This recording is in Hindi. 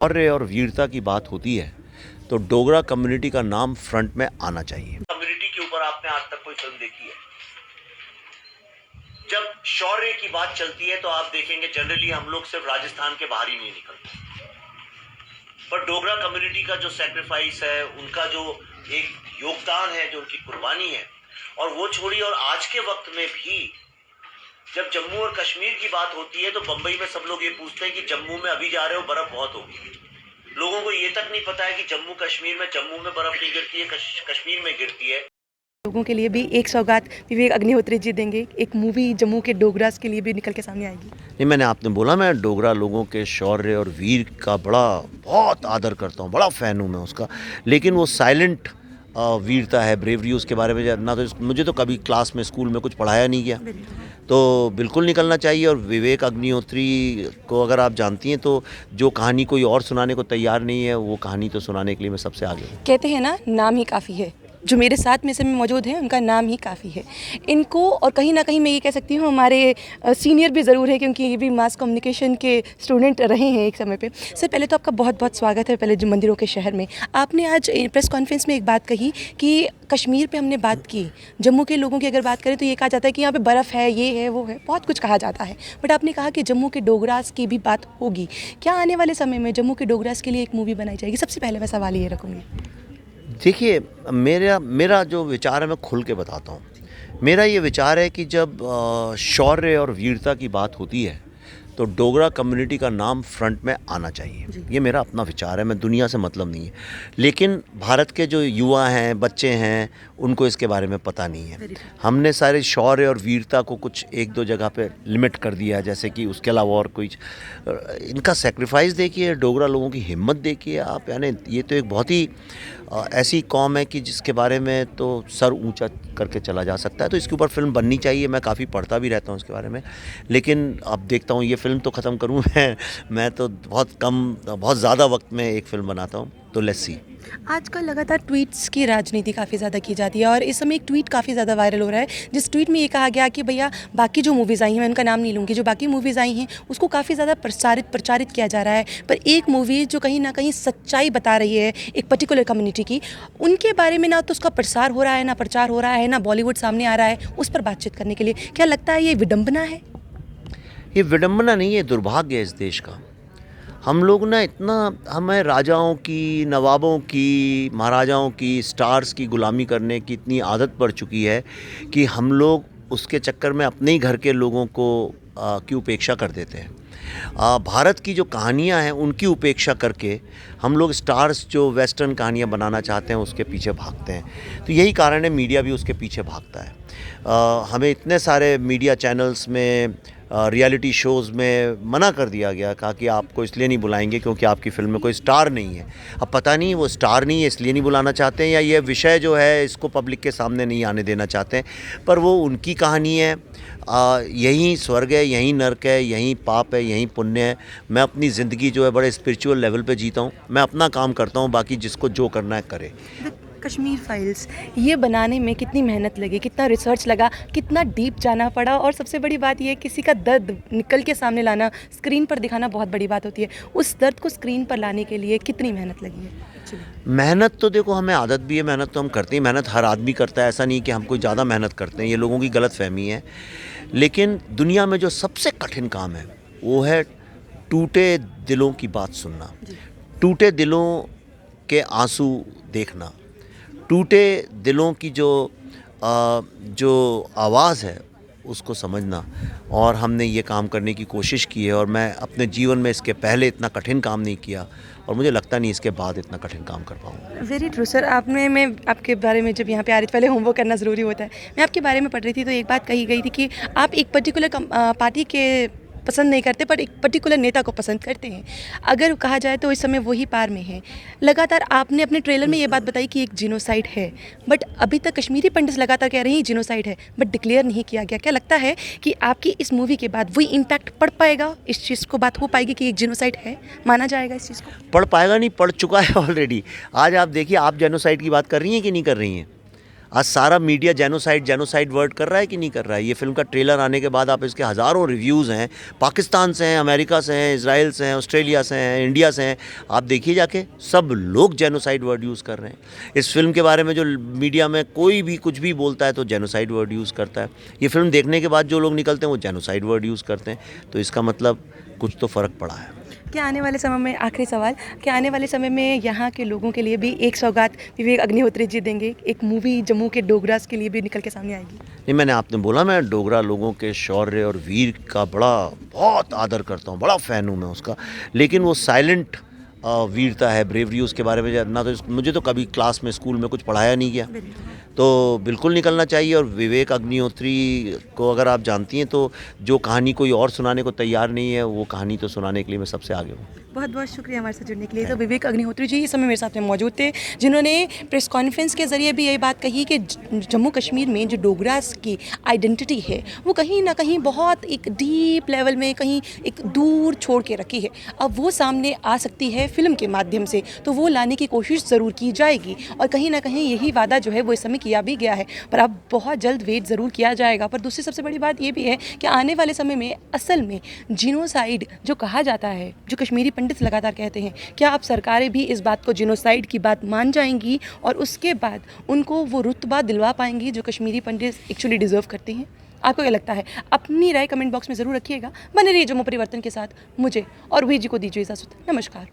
शौर्य और वीरता की बात होती है तो डोगरा कम्युनिटी का नाम फ्रंट में आना चाहिए। कम्युनिटी के ऊपर आपने आज तक कोई फिल्म देखी है? जब शौर्य की बात चलती है तो आप देखेंगे जनरली हम लोग सिर्फ राजस्थान के बाहर ही नहीं निकलते, पर डोगरा कम्युनिटी का जो सैक्रिफाइस है, उनका जो एक योगदान है, जो उनकी कुर्बानी है, और वो छोड़ी। और आज के वक्त में भी जब जम्मू और कश्मीर की बात होती है तो बंबई में सब लोग ये पूछते हैं कि जम्मू में अभी जा रहे हो, बर्फ बहुत होगी। लोगों को ये तक नहीं पता है कि जम्मू में बर्फ नहीं गिरती है, कश्मीर में गिरती है। लोगों के लिए भी एक सौगात विवेक अग्निहोत्री जी देंगे, एक मूवी जम्मू के डोगरास के लिए भी निकल के सामने आएगी। नहीं, मैंने आपने बोला मैं डोगरा लोगों के शौर्य और वीर का बहुत आदर करता हूँ, बड़ा फ़ैन हूँ मैं उसका। लेकिन वो साइलेंट वीरता है, ब्रेवरी, उसके बारे में ना तो मुझे तो कभी क्लास में स्कूल में कुछ पढ़ाया नहीं गया, तो बिल्कुल निकलना चाहिए। और विवेक अग्निहोत्री को अगर आप जानती हैं तो जो कहानी कोई और सुनाने को तैयार नहीं है, वो कहानी तो सुनाने के लिए मैं सबसे आगे हूँ। कहते हैं ना, नाम ही काफ़ी है। जो मेरे साथ में समय मौजूद हैं उनका नाम ही काफ़ी है इनको, और कहीं ना कहीं मैं ये कह सकती हूँ हमारे सीनियर भी ज़रूर है, क्योंकि ये भी मास कम्युनिकेशन के स्टूडेंट रहे हैं एक समय पे। सर, पहले तो आपका बहुत बहुत स्वागत है पहले जो मंदिरों के शहर में। आपने आज प्रेस कॉन्फ्रेंस में एक बात कही कि कश्मीर पे हमने बात की, जम्मू के लोगों की अगर बात करें तो ये कहा जाता है कि यहाँ पे बर्फ़ है, ये है, वो है, बहुत कुछ कहा जाता है। बट आपने कहा कि जम्मू के डोगरास की भी बात होगी। क्या आने वाले समय में जम्मू के डोगरास के लिए एक मूवी बनाई जाएगी? सबसे पहले मैं सवाल ये रखूँगी। देखिए, मेरा जो विचार है मैं खुल के बताता हूँ। मेरा ये विचार है कि जब शौर्य और वीरता की बात होती है तो डोगरा कम्युनिटी का नाम फ्रंट में आना चाहिए। ये मेरा अपना विचार है, मैं दुनिया से मतलब नहीं है। लेकिन भारत के जो युवा हैं, बच्चे हैं, उनको इसके बारे में पता नहीं है। हमने सारे शौर्य और वीरता को कुछ एक दो जगह पे लिमिट कर दिया है, जैसे कि उसके अलावा और कोई इनका सेक्रीफाइस देखिए, डोगरा लोगों की हिम्मत देखिए आप। यानी ये तो एक बहुत ही ऐसी कौम है कि जिसके बारे में तो सर ऊंचा करके चला जा सकता है। तो इसके ऊपर फिल्म बननी चाहिए। मैं काफ़ी पढ़ता भी रहता हूँ इसके बारे में, लेकिन अब देखता हूँ ये फिल्म तो ख़त्म करूँ मैं तो बहुत ज़्यादा वक्त में एक फ़िल्म बनाता हूँ, तो लेट्स सी। आजकल लगातार ट्वीट्स की राजनीति काफ़ी ज़्यादा की जाती है, और इस समय एक ट्वीट काफ़ी ज़्यादा वायरल हो रहा है, जिस ट्वीट में ये कहा गया कि भैया बाकी जो मूवीज़ आई हैं, मैं उनका नाम नहीं लूँगी, जो बाकी मूवीज़ आई हैं उसको काफ़ी ज़्यादा प्रचारित किया जा रहा है, पर एक मूवी जो कहीं ना कहीं सच्चाई बता रही है एक पर्टिकुलर कम्युनिटी की, उनके बारे में ना तो उसका प्रसार हो रहा है, ना प्रचार हो रहा है, ना बॉलीवुड सामने आ रहा है उस पर बातचीत करने के लिए। क्या लगता है ये विडम्बना है? ये विडम्बना नहीं है, दुर्भाग्य है इस देश का। हम लोग ना हमें राजाओं की, नवाबों की, महाराजाओं की, स्टार्स की गुलामी करने की इतनी आदत पड़ चुकी है कि हम लोग उसके चक्कर में अपने ही घर के लोगों को की उपेक्षा कर देते हैं। भारत की जो कहानियाँ हैं उनकी उपेक्षा करके हम लोग स्टार्स जो वेस्टर्न कहानियाँ बनाना चाहते हैं उसके पीछे भागते हैं। तो यही कारण है मीडिया भी उसके पीछे भागता है। हमें इतने सारे मीडिया चैनल्स में, रियलिटी शोज़ में मना कर दिया गया, कहा कि आपको इसलिए नहीं बुलाएंगे क्योंकि आपकी फ़िल्म में कोई स्टार नहीं है। अब पता नहीं वो स्टार नहीं है इसलिए नहीं बुलाना चाहते हैं, या ये विषय जो है इसको पब्लिक के सामने नहीं आने देना चाहते हैं। पर वो उनकी कहानी है। यहीं स्वर्ग है, यहीं नर्क है, यहीं पाप है, यहीं पुण्य है। मैं अपनी ज़िंदगी जो है बड़े स्पिरिचुअल लेवल पे जीता हूँ। मैं अपना काम करता हूँ, बाकी जिसको जो करना है करे। कश्मीर फाइल्स ये बनाने में कितनी मेहनत लगी, कितना रिसर्च लगा, कितना डीप जाना पड़ा, और सबसे बड़ी बात ये किसी का दर्द निकल के सामने लाना, स्क्रीन पर दिखाना बहुत बड़ी बात होती है। उस दर्द को स्क्रीन पर लाने के लिए कितनी मेहनत लगी है? मेहनत तो देखो, हमें आदत भी है, मेहनत तो हम करते हैं। मेहनत हर आदमी करता है, ऐसा नहीं कि हम कोई ज़्यादा मेहनत करते हैं, ये लोगों की गलत फहमी है। लेकिन दुनिया में जो सबसे कठिन काम है वो है टूटे दिलों की बात सुनना, टूटे दिलों के आंसू देखना, टूटे दिलों की जो आवाज़ है उसको समझना। और हमने ये काम करने की कोशिश की है, और मैं अपने जीवन में इसके पहले इतना कठिन काम नहीं किया, और मुझे लगता नहीं इसके बाद इतना कठिन काम कर पाऊँगा। Very true sir. मैं आपके बारे में जब यहाँ पे आ रही थी, पहले होमवर्क करना ज़रूरी होता है, मैं आपके बारे में पढ़ रही थी तो एक बात कही गई थी कि आप एक पर्टिकुलर पार्टी के पसंद नहीं करते, पर एक पर्टिकुलर नेता को पसंद करते हैं। अगर कहा जाए तो इस समय वही पार में है। लगातार आपने अपने ट्रेलर में ये बात बताई कि एक जिनोसाइड है, बट अभी तक कश्मीरी पंडित लगातार कह रहे हैं जिनोसाइड है, बट डिक्लेयर नहीं किया गया। क्या लगता है कि आपकी इस मूवी के बाद वही इम्पैक्ट पड़ पाएगा, इस चीज़ को बात हो पाएगी कि एक जिनोसाइड है, माना जाएगा इस चीज़ को? पढ़ पाएगा नहीं, पढ़ चुका है ऑलरेडी। आज आप देखिए, आप जेनोसाइड की बात कर रही हैं कि नहीं कर रही हैं? आज सारा मीडिया जेनोसाइड वर्ड कर रहा है कि नहीं कर रहा है? ये फिल्म का ट्रेलर आने के बाद आप इसके हज़ारों रिव्यूज़ हैं, पाकिस्तान से हैं, अमेरिका से हैं, इजराइल से हैं, ऑस्ट्रेलिया से हैं, इंडिया से हैं, आप देखिए जाके, सब लोग जेनोसाइड वर्ड यूज़ कर रहे हैं। इस फिल्म के बारे में जो मीडिया में कोई भी कुछ भी बोलता है तो जेनोसाइड वर्ड यूज़ करता है। ये फिल्म देखने के बाद जो लोग निकलते हैं वो जेनोसाइड वर्ड यूज़ करते हैं, तो इसका मतलब कुछ तो फ़र्क पड़ा है। क्या आने वाले समय में, आखिरी सवाल, क्या आने वाले समय में यहाँ के लोगों के लिए भी एक सौगात विवेक अग्निहोत्री जी देंगे? एक मूवी जम्मू के डोगरास के लिए भी निकल के सामने आएगी? नहीं, मैंने आपने बोला, मैं डोगरा लोगों के शौर्य और वीर का बहुत आदर करता हूँ, बड़ा फ़ैन हूँ मैं उसका, लेकिन वो साइलेंट वीरता है, ब्रेवरी, उसके बारे में ना तो मुझे तो कभी क्लास में, स्कूल में कुछ पढ़ाया नहीं गया, तो बिल्कुल निकलना चाहिए। और विवेक अग्निहोत्री को अगर आप जानती हैं तो जो कहानी कोई और सुनाने को तैयार नहीं है, वो कहानी तो सुनाने के लिए मैं सबसे आगे हूँ। बहुत बहुत शुक्रिया हमारे साथ जुड़ने के लिए। तो विवेक अग्निहोत्री जी इस समय मेरे साथ में मौजूद थे, जिन्होंने प्रेस कॉन्फ्रेंस के ज़रिए भी यही बात कही कि जम्मू कश्मीर में जो डोगरास की आइडेंटिटी है वो कहीं ना कहीं बहुत एक डीप लेवल में कहीं एक दूर छोड़ के रखी है। अब वो सामने आ सकती है फिल्म के माध्यम से, तो वो लाने की कोशिश ज़रूर की जाएगी और कहीं ना कहीं यही वादा जो है वो इस समय किया भी गया है, पर अब बहुत जल्द वेट ज़रूर किया जाएगा। पर दूसरी सबसे बड़ी बात ये भी है कि आने वाले समय में असल में जिनोसाइड जो कहा जाता है, जो कश्मीरी पंडित लगातार कहते हैं, क्या अब सरकारें भी इस बात को, जिनोसाइड की बात मान जाएंगी और उसके बाद उनको वो रुतबा दिलवा पाएंगी जो कश्मीरी पंडित एक्चुअली डिज़र्व करते हैं? आपको क्या लगता है? अपनी राय कमेंट बॉक्स में ज़रूर रखिएगा। बने रहिए जम्मू परिवर्तन के साथ। मुझे और वी जी को दीजिए इजाज़त। नमस्कार।